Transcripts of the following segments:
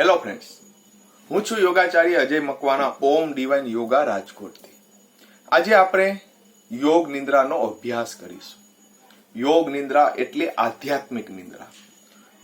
Hello friends, હું છું યોગાચાર્ય અજય મકવાના ઓમ divine yoga રાજકોટથી. આજે આપણે યોગ નિંદ્રાનો અભ્યાસ કરીશું. યોગ નિંદ્રા એટલે આધ્યાત્મિક નિંદ્રા.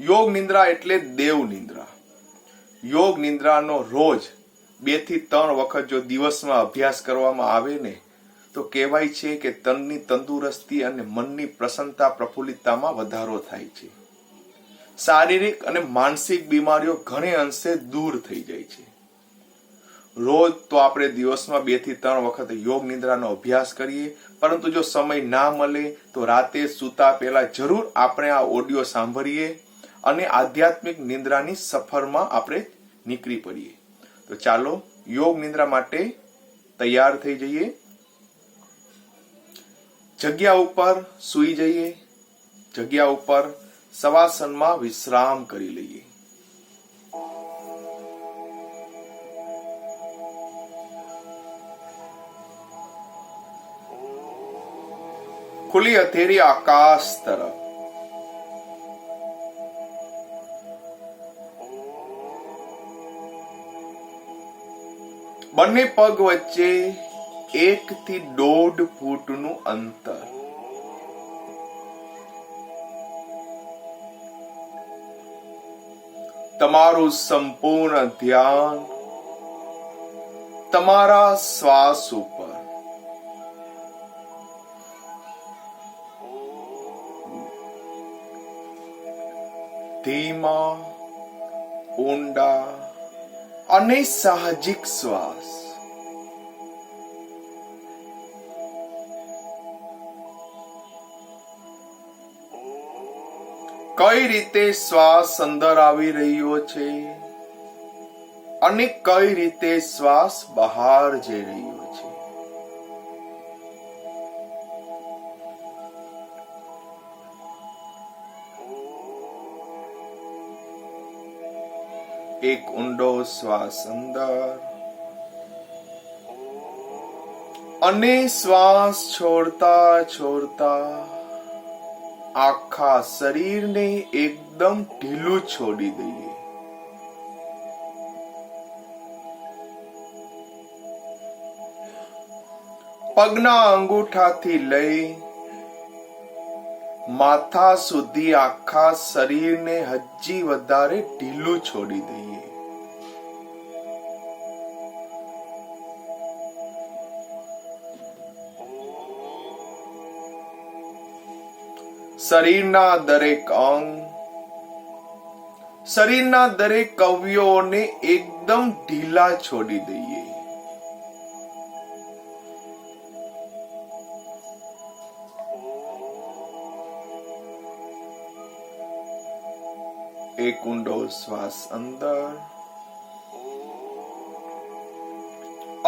યોગ નિંદ્રા એટલે દેવ નિંદ્રા. યોગ નિંદ્રાનો રોજ 2 થી 3 વખત જો દિવસમાં અભ્યાસ કરવામાં આવે ને તો કહેવાય છે કે તનની તંદુરસ્તી અને મનની પ્રસન્નતા પ્રફુલ્લિતતામાં વધારો થાય છે. શારીરિક અને માનસિક બીમારીઓ ઘણે અંશે દૂર થઈ જાય છે. રોજ તો આપણે દિવસમાં 2 થી 3 વખત યોગ નિંદ્રાનો અભ્યાસ કરીએ, પરંતુ જો સમય ના મળે તો રાતે સૂતા પહેલા જરૂર આપણે આ ઓડિયો સાંભળીએ અને આધ્યાત્મિક નિંદ્રાની સફરમાં આપણે નીકળી પડીએ. તો ચાલો યોગ નિંદ્રા માટે તૈયાર થઈ જઈએ. જગ્યા ઉપર સૂઈ જઈએ. જગ્યા ઉપર શવાસનમાં વિશ્રામ કરી લઈએ. ખુલ્લી હથેળી આકાશ તરફ. બંને પગ વચ્ચે 1 થી 1.5 ફૂટનું અંતર. તમારું સંપૂર્ણ ધ્યાન તમારા શ્વાસ ઉપર. ધીમા, ઊંડા અને સાહજિક શ્વાસ. કઈ રીતે શ્વાસ અંદર આવી રહ્યો છે અને કઈ રીતે શ્વાસ બહાર જઈ રહ્યો છે. એક ઊંડો શ્વાસ અંદર અને શ્વાસ છોડતા છોડતા આખા શરીરને એકદમ ઢીલું છોડી દઈએ. પગના અંગૂઠાથી લઈ માથા સુધી આખા શરીરને હજી વધારે ઢીલું છોડી દઈએ. શરીરના દરેક અંગ, શરીરના દરેક અવયવોને એકદમ ઢીલા છોડી દઈએ. એક ઊંડો શ્વાસ અંદર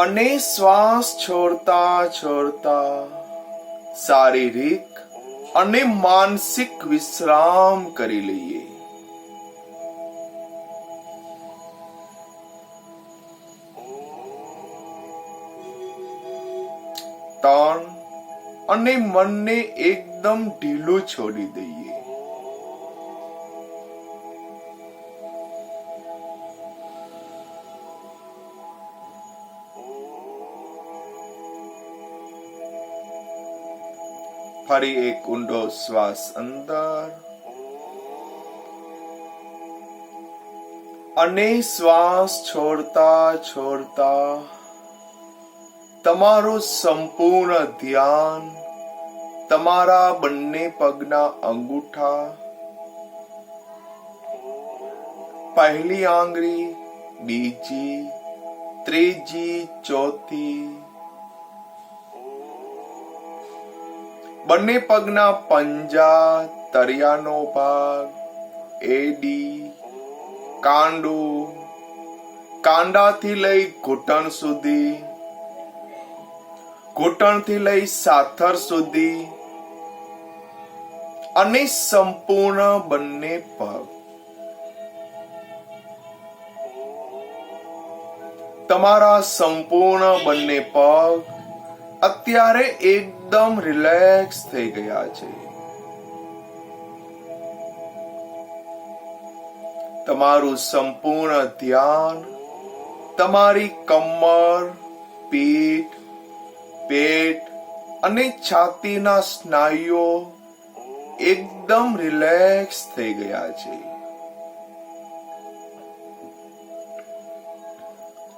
અને શ્વાસ છોડતા છોડતા શારીરિક અને માનસિક વિશ્રામ કરી લઈએ. તન અને મનને એકદમ ઢીલું છોડી દઈએ. ફરી એક ઊંડો શ્વાસ અંદર અને શ્વાસ છોડતા છોડતા તમારું સંપૂર્ણ ધ્યાન તમારા બંને પગના અંગૂઠા, પહેલી આંગળી, બીજી, ત્રીજી, ચોથી, બંને પગના પંજા, તળિયાનો ભાગ, એડી, કાંડું, કાંડાથી લઈ ઘૂંટણ સુધી, ઘૂંટણથી લઈ સાથર સુધી અને સંપૂર્ણ બંને પગ. તમારા સંપૂર્ણ બંને પગ અત્યારે એકદમ રિલેક્સ થઈ ગયા છે. તમારું સંપૂર્ણ ધ્યાન તમારી કમર, પીઠ, પેટ અને છાતીના સ્નાયુઓ એકદમ રિલેક્સ થઈ ગયા છે.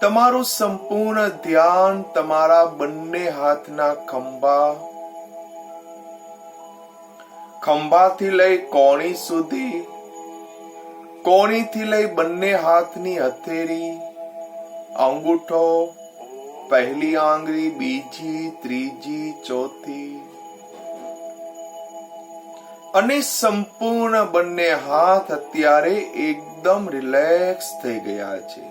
તમારું સંપૂર્ણ ધ્યાન તમારા બંને હાથના ખંભાથી લઈ કોણી સુધી, કોણીથી લઈ બંને હાથની હથેળી, અંગૂઠો, પહેલી આંગળી, બીજી, ત્રીજી, ચોથી અને સંપૂર્ણ બંને હાથ અત્યારે એકદમ રિલેક્સ થઈ ગયા છે.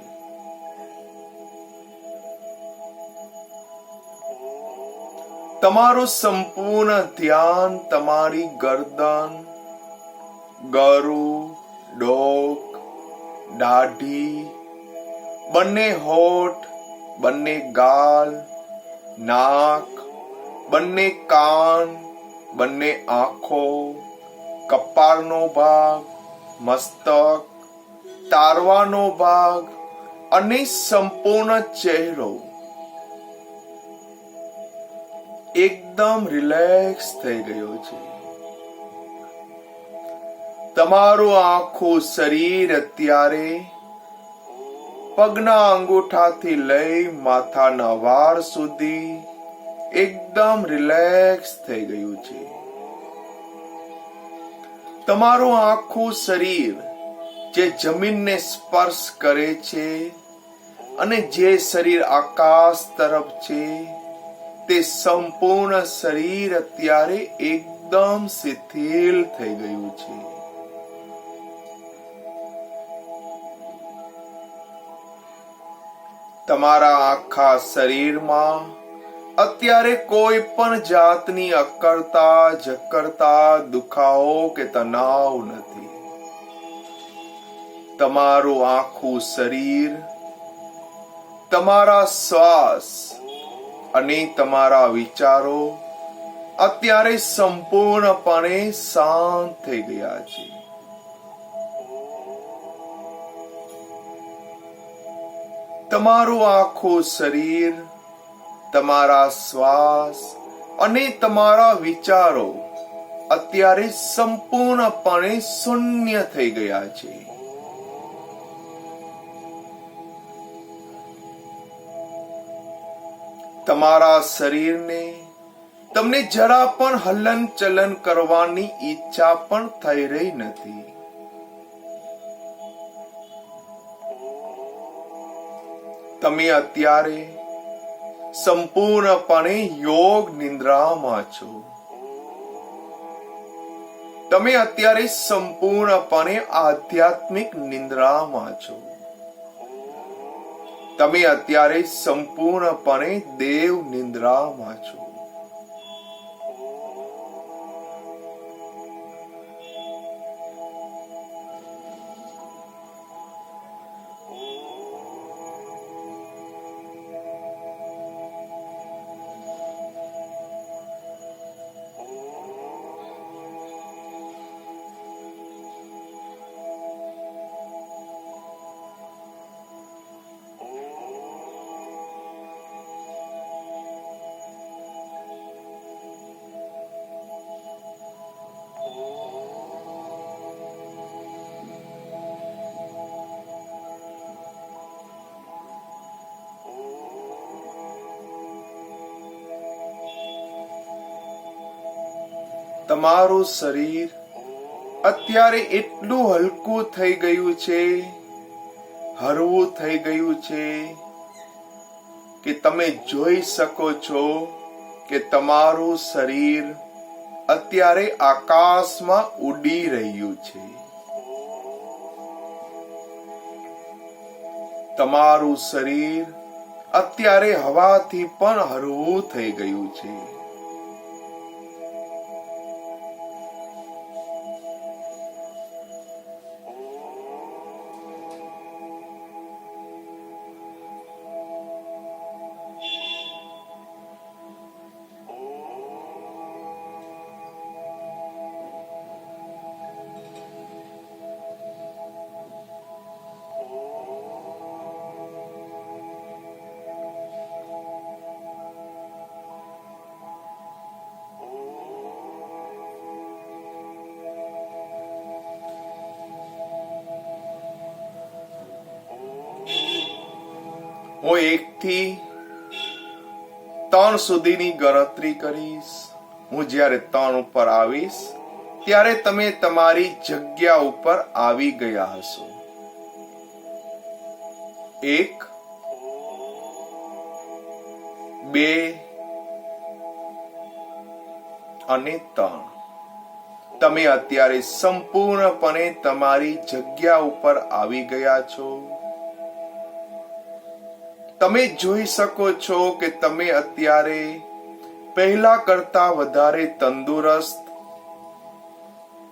તમારું સંપૂર્ણ ધ્યાન તમારી ગરદન, ગળું, ડોક, દાઢી, બંને હોઠ, બંને ગાલ, નાક, બંને કાન, બંને આંખો, કપાળનો ભાગ, મસ્તક, તારવાનો ભાગ અને સંપૂર્ણ ચહેરો એકદમ રિલેક્સ થઈ ગયો છે. તમારું આખું શરીર અત્યારે પગના અંગૂઠાથી લઈ માથાના વાળ સુધી એકદમ રિલેક્સ થઈ ગયું છે. તમારું આખું શરીર જે જમીનને સ્પર્શ કરે છે અને જે શરીર આકાશ તરફ છે તે સંપૂર્ણ શરીર અત્યારે એકદમ શિથિલ થઈ ગયું છે. તમારા આખા શરીરમાં અત્યારે કોઈ પણ જાતની અકળતા જકડતા દુખાવો કે તણાવ નથી. તમારું આખું શરીર તમારા શ્વાસ અને તમારા વિચારો અત્યારે સંપૂર્ણપણે શાંત થઈ ગયા છે. તમારું આખું શરીર તમારા શ્વાસ અને તમારા વિચારો અત્યારે સંપૂર્ણપણે શૂન્ય થઈ ગયા છે. તમારા શરીરને તમને જરા પણ હલન ચલન કરવાની ઈચ્છા પણ થઈ રહી નથી. તમે અત્યારે સંપૂર્ણપણે યોગ નિંદ્રામાં છો. તમે અત્યારે સંપૂર્ણપણે આધ્યાત્મિક નિંદ્રામાં છો. તમે અત્યારે સંપૂર્ણપણે દેવ નિંદ્રામાં છો. તમારું શરીર અત્યારે એટલું હલકું થઈ ગયું છે, હળવું થઈ ગયું છે કે તમે જોઈ શકો છો કે તમારું શરીર અત્યારે આકાશમાં ઉડી રહ્યું છે. તમારું શરીર અત્યારે હવાથી પણ હળવું થઈ ગયું છે. હું 1 થી 3 સુધીની ગણતરી કરીશ. હું જ્યારે 3 ઉપર આવીશ ત્યારે તમે તમારી જગ્યા ઉપર આવી ગયા હશો. 1, 2 અને 3. તમે અત્યારે સંપૂર્ણપણે તમારી જગ્યા ઉપર આવી ગયા છો. તમે જોઈ શકો છો કે તમે અત્યારે પહેલા કરતા વધારે તંદુરસ્ત,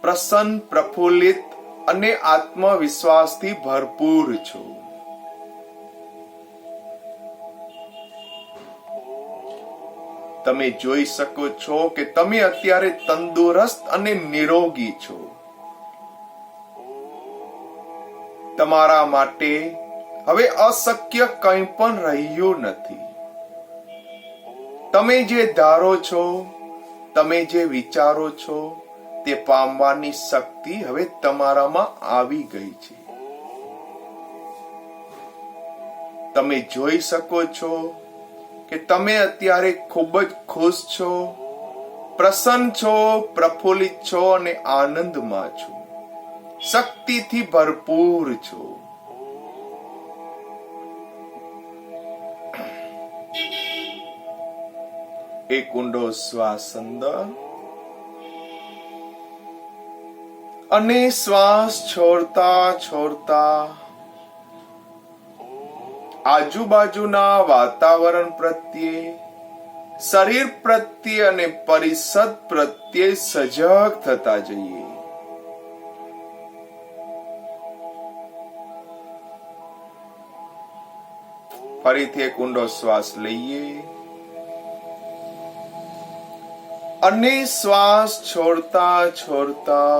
પ્રસન્ન, પ્રફુલ્લિત અને આત્મવિશ્વાસથી ભરપૂર છો. તમે જોઈ શકો છો કે તમે અત્યારે તંદુરસ્ત અને નિરોગી છો. તમારા માટે હવે અશક્ય કંઈ પણ રહ્યું નથી. તમે જે ધારો છો, તમે જે વિચારો છો તે પામવાની શક્તિ હવે તમારામાં આવી ગઈ છે. તમે જોઈ શકો છો કે તમે અત્યારે ખૂબ જ ખુશ છો, પ્રસન્ન છો, પ્રફુલ્લિત છો અને આનંદમાં છો, શક્તિથી ભરપૂર છો. એક ઊંડો શ્વાસ અંદર અને શ્વાસ છોડતા છોડતા આજુબાજુના વાતાવરણ પ્રત્યે, શરીર પ્રત્યે અને પરિસર પ્રત્યે સજગ થતા જઈએ. ફરીથી એક ઊંડો શ્વાસ લઈએ અને શ્વાસ છોડતા છોડતા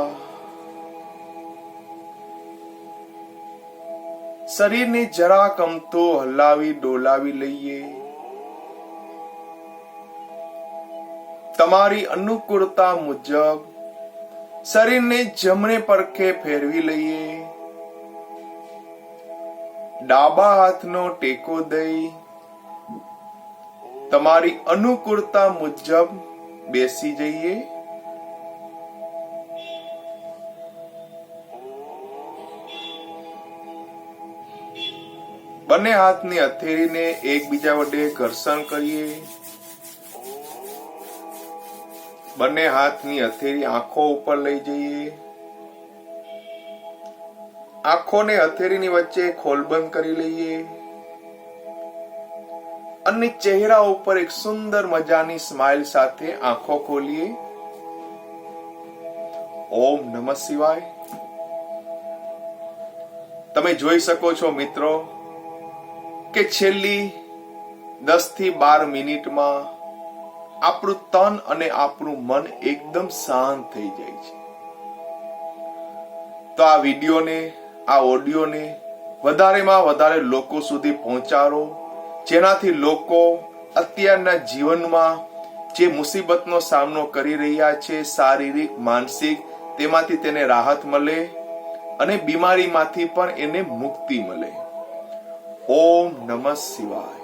શરીરને જરા કમતો હલાવી ડોલાવી લઈએ. તમારી અનુકૂળતા મુજબ શરીરને જમણે પડખે ફેરવી લઈએ. ડાબા હાથનો ટેકો દઈ તમારી અનુકૂળતા મુજબ બેસી જઈએ. બંને હાથની હથેળીને એકબીજા વડે ઘર્ષણ કરીએ. બંને હાથની હથેળી આંખો ઉપર લઈ જઈએ. આંખોને હથેળીની વચ્ચે ખોલબંધ કરી લઈએ અને ચહેરા ઉપર એક સુંદર મજાની સ્માઇલ સાથે આંખો ખોલીએ. ઓમ નમઃ શિવાય. તમે જોઈ શકો છો મિત્રો કે છેલ્લી 10 થી 12 મિનિટમાં આપણું તન અને આપણું મન એકદમ શાંત થઈ જાય છે. તો આ વિડીયોને, આ ઓડિયોને વધારેમાં વધારે લોકો સુધી પહોંચાડો, જેનાથી લોકો અત્યારના જીવનમાં જે મુસીબતનો સામનો કરી રહ્યા છે, શારીરિક, માનસિક, તેમાંથી તેને રાહત મળે અને બીમારીમાંથી પણ એને મુક્તિ મળે. ઓમ નમઃ શિવાય.